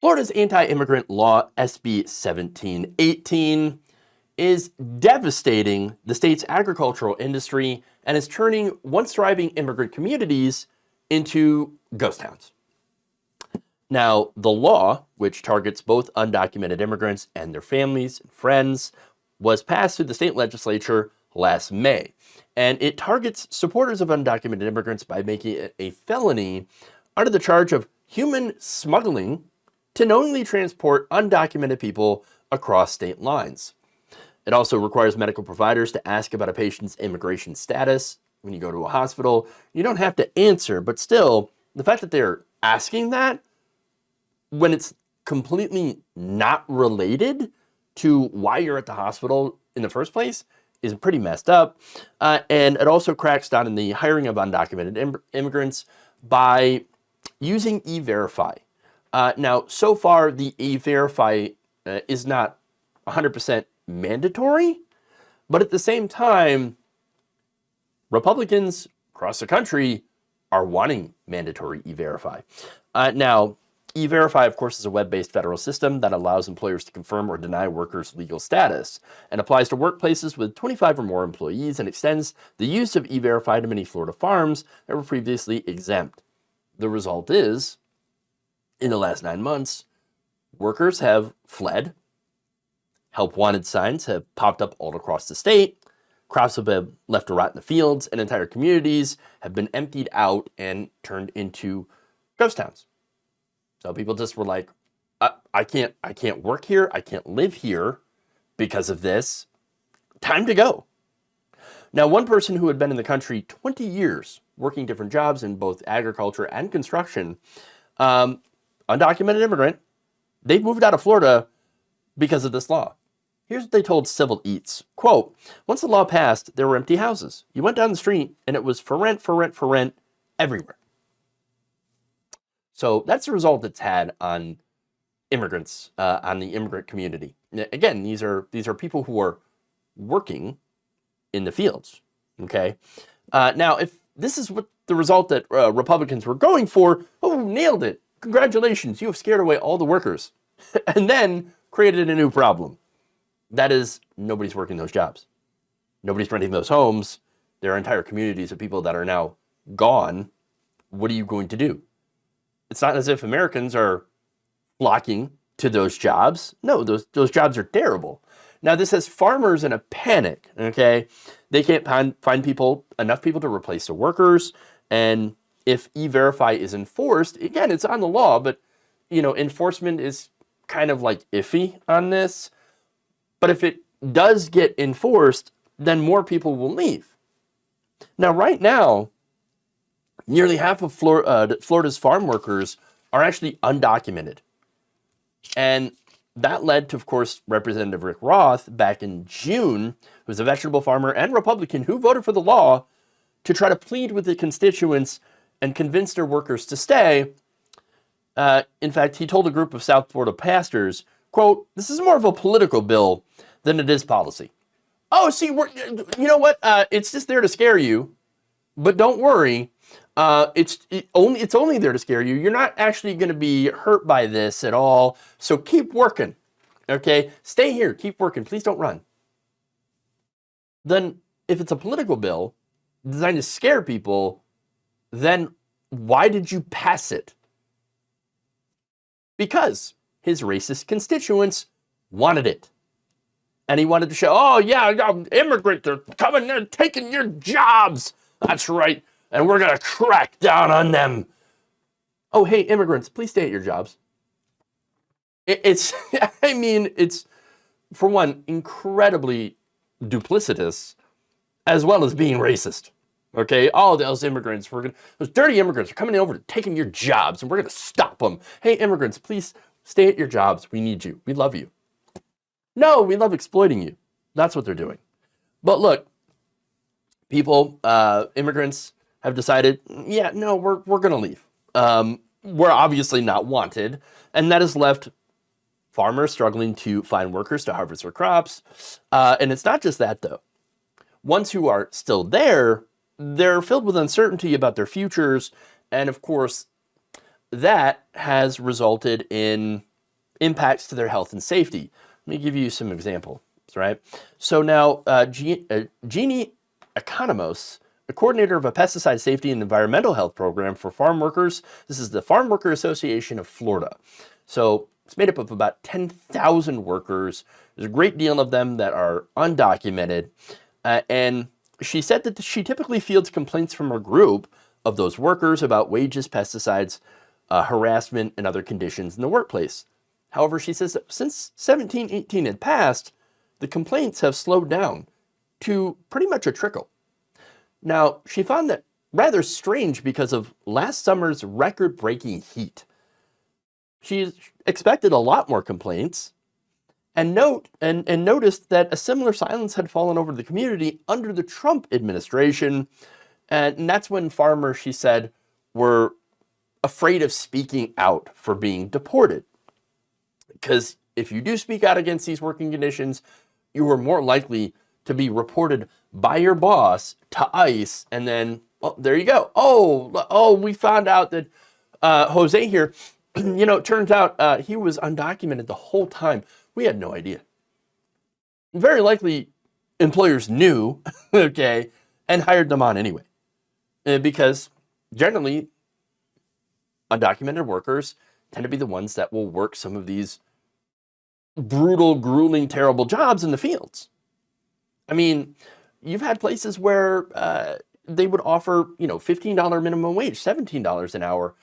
Florida's anti-immigrant law, SB 1718, is devastating the state's agricultural industry and is turning once thriving immigrant communities into ghost towns. Now, the law, which targets both undocumented immigrants and their families and friends, was passed through the state legislature last May. And it targets supporters of undocumented immigrants by making it a felony under the charge of human smuggling to knowingly transport undocumented people across state lines. It also requires medical providers to ask about a patient's immigration status. When you go to a hospital, you don't have to answer, but still, the fact that they're asking that when it's completely not related to why you're at the hospital in the first place is pretty messed up. And it also cracks down in the hiring of undocumented immigrants by using E-Verify. Now, so far, the E-Verify is not 100% mandatory, but at the same time, Republicans across the country are wanting mandatory E-Verify. Now, E-Verify, of course, is a web-based federal system that allows employers to confirm or deny workers' legal status and applies to workplaces with 25 or more employees and extends the use of E-Verify to many Florida farms that were previously exempt. The result is, in the last 9 months, workers have fled, help wanted signs have popped up all across the state, crops have been left to rot in the fields, and entire communities have been emptied out and turned into ghost towns. So people just were like, I can't work here, I can't live here because of this. Time to go. Now, one person who had been in the country 20 years, working different jobs in both agriculture and construction, undocumented immigrant, they moved out of Florida because of this law. Here's what they told Civil Eats. Quote, once the law passed, there were empty houses. You went down the street and it was for rent, for rent, for rent everywhere. So that's the result it's had on immigrants, on the immigrant community. Again, these are people who are working in the fields, okay? Now, if this is what the result that Republicans were going for, oh, nailed it. Congratulations, you have scared away all the workers and then created a new problem. That is, nobody's working those jobs. Nobody's renting those homes. There are entire communities of people that are now gone. What are you going to do? It's not as if Americans are flocking to those jobs. No, those jobs are terrible. Now, this has farmers in a panic, okay? They can't find enough people to replace the workers. And if E-Verify is enforced, again, it's on the law, but, enforcement is kind of like iffy on this. But if it does get enforced, then more people will leave. Now, right now, nearly half of Florida's farm workers are actually undocumented. And that led to, of course, Representative Rick Roth back in June, who was a vegetable farmer and Republican who voted for the law to try to plead with the constituents and convince their workers to stay. In fact, he told a group of South Florida pastors, quote, this is more of a political bill than it is policy. Oh, see, you know what? It's just there to scare you, but don't worry. It's only there to scare you. You're not actually going to be hurt by this at all. So keep working, okay? Stay here, keep working. Please don't run. Then if it's a political bill designed to scare people, then why did you pass it? Because his racist constituents wanted it. And he wanted to show, oh yeah, immigrants are coming, they're taking your jobs. That's right. And we're going to crack down on them. Oh, hey, immigrants, please stay at your jobs. It's, for one, incredibly duplicitous, as well as being racist. Okay, all those immigrants, those dirty immigrants are coming over to taking your jobs, and we're going to stop them. Hey, immigrants, please stay at your jobs. We need you. We love you. No, we love exploiting you. That's what they're doing. But look, people, immigrants have decided, yeah, no, we're going to leave. We're obviously not wanted. And that has left farmers struggling to find workers to harvest their crops. And it's not just that, though. Ones who are still there, they're filled with uncertainty about their futures. And of course, that has resulted in impacts to their health and safety. Let me give you some examples, right? So now, Jeannie Economos, the coordinator of a pesticide safety and environmental health program for farm workers. This is the Farm Worker Association of Florida. So it's made up of about 10,000 workers. There's a great deal of them that are undocumented. And she said that she typically fields complaints from her group of those workers about wages, pesticides, harassment, and other conditions in the workplace. However, she says that since 1718 had passed, the complaints have slowed down to pretty much a trickle. Now, she found that rather strange because of last summer's record-breaking heat. She expected a lot more complaints and noticed that a similar silence had fallen over the community under the Trump administration. And that's when farmers, she said, were afraid of speaking out for being deported. Because if you do speak out against these working conditions, you are more likely to be reported by your boss to ICE, and then, well, there you go. Oh, we found out that Jose here, it turns out he was undocumented the whole time. We had no idea. Very likely employers knew, okay, and hired them on anyway. Because generally, undocumented workers tend to be the ones that will work some of these brutal, grueling, terrible jobs in the fields. I mean, you've had places where they would offer, $15 minimum wage, $17 an hour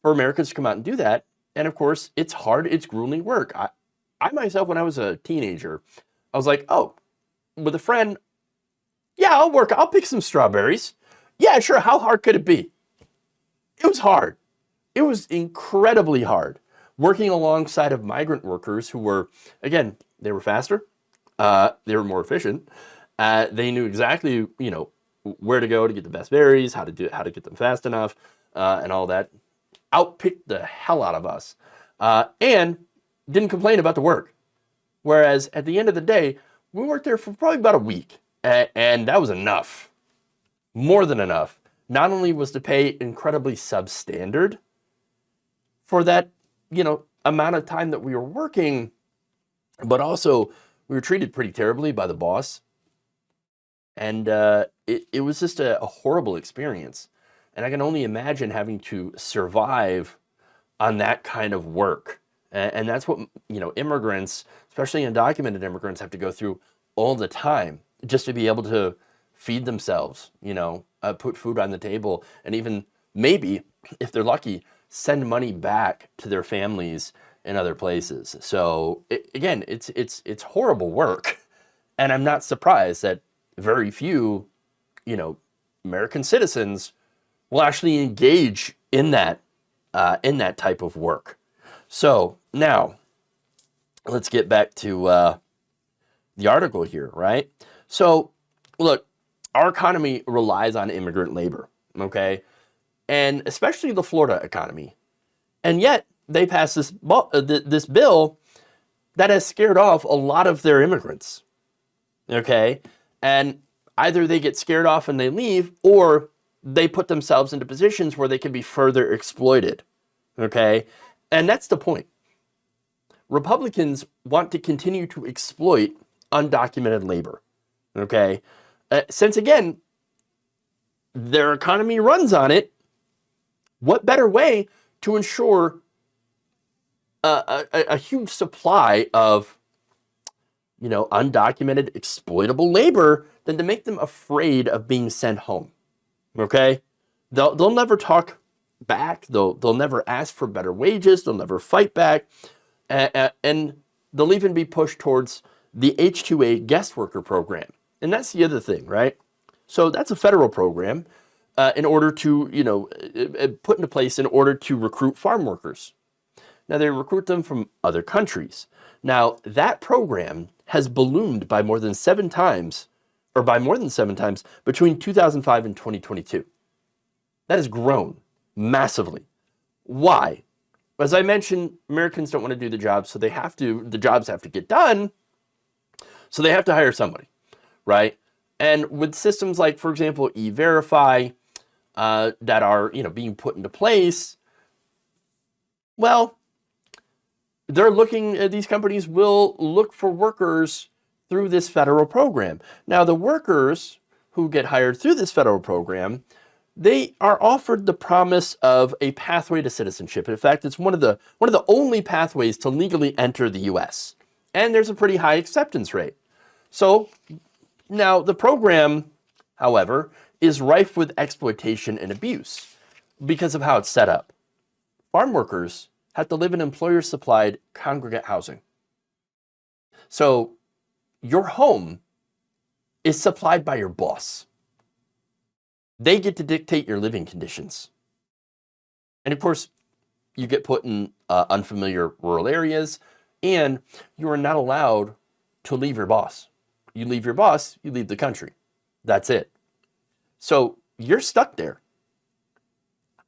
for Americans to come out and do that. And of course, it's hard, it's grueling work. I myself, when I was a teenager, I was like, with a friend, yeah, I'll pick some strawberries. Yeah, sure, how hard could it be? It was hard. It was incredibly hard. Working alongside of migrant workers who were, again, they were faster, they were more efficient. They knew exactly, where to go to get the best berries, how to get them fast enough, and all that. Outpicked the hell out of us, and didn't complain about the work. Whereas at the end of the day, we worked there for probably about a week, and that was enough, more than enough. Not only was the pay incredibly substandard for that, amount of time that we were working, but also we were treated pretty terribly by the boss. And it was just a horrible experience. And I can only imagine having to survive on that kind of work. And that's what, immigrants, especially undocumented immigrants, have to go through all the time just to be able to feed themselves, put food on the table, and even maybe, if they're lucky, send money back to their families in other places. So again, it's horrible work. And I'm not surprised that very few, American citizens will actually engage in that type of work. So now let's get back to the article here, right? So look, our economy relies on immigrant labor, okay? And especially the Florida economy. And yet they passed this bill that has scared off a lot of their immigrants, okay? And either they get scared off and they leave, or they put themselves into positions where they can be further exploited, okay? And that's the point. Republicans want to continue to exploit undocumented labor, okay? Since, again, their economy runs on it, what better way to ensure a huge supply of, undocumented, exploitable labor than to make them afraid of being sent home, okay? They'll never talk back. They'll never ask for better wages. They'll never fight back. And they'll even be pushed towards the H-2A guest worker program. And that's the other thing, right? So that's a federal program in order to, put into place in order to recruit farm workers. Now, they recruit them from other countries. Now, that program has ballooned by more than 7 times between 2005 and 2022. That has grown massively. Why? As I mentioned, Americans don't want to do the job, so the jobs have to get done, so they have to hire somebody, right? And with systems like, for example, E-Verify, that are, being put into place, well, these companies will look for workers through this federal program. Now, the workers who get hired through this federal program, they are offered the promise of a pathway to citizenship. In fact, it's one of the only pathways to legally enter the US. And there's a pretty high acceptance rate. So now the program, however, is rife with exploitation and abuse because of how it's set up. Farm workers have to live in employer-supplied congregate housing. So your home is supplied by your boss. They get to dictate your living conditions. And of course, you get put in unfamiliar rural areas, and you are not allowed to leave your boss. You leave your boss, you leave the country. That's it. So you're stuck there.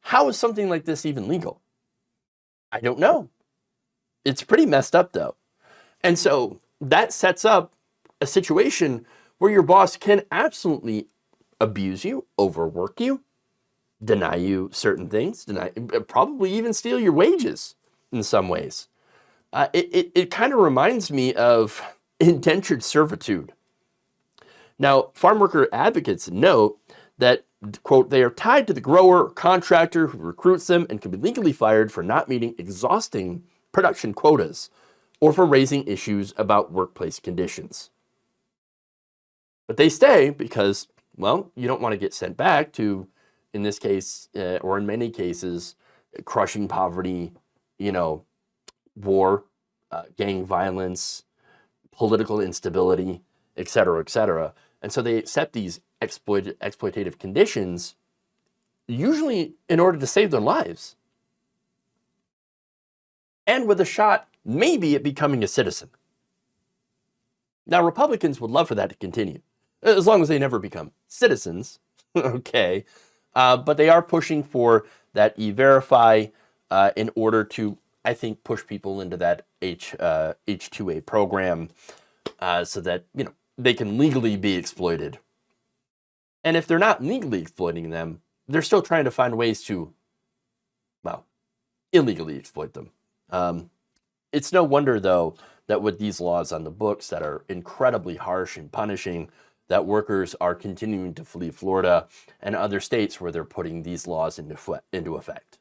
How is something like this even legal? I don't know. It's pretty messed up, though. And so that sets up a situation where your boss can absolutely abuse you, overwork you, deny you certain things, probably even steal your wages in some ways. It kind of reminds me of indentured servitude. Now, farm worker advocates note that, quote, they are tied to the grower or contractor who recruits them and can be legally fired for not meeting exhausting production quotas or for raising issues about workplace conditions. But they stay because, well, you don't want to get sent back to, in this case, or in many cases, crushing poverty, war, gang violence, political instability, et cetera, et cetera. And so they accept these exploitative conditions, usually in order to save their lives. And with a shot, maybe, at becoming a citizen. Now, Republicans would love for that to continue, as long as they never become citizens, okay? But they are pushing for that E-Verify in order to, I think, push people into that H-2A program so that, they can legally be exploited. And if they're not legally exploiting them, they're still trying to find ways to, well, illegally exploit them. It's no wonder, though, that with these laws on the books that are incredibly harsh and punishing, that workers are continuing to flee Florida and other states where they're putting these laws into effect.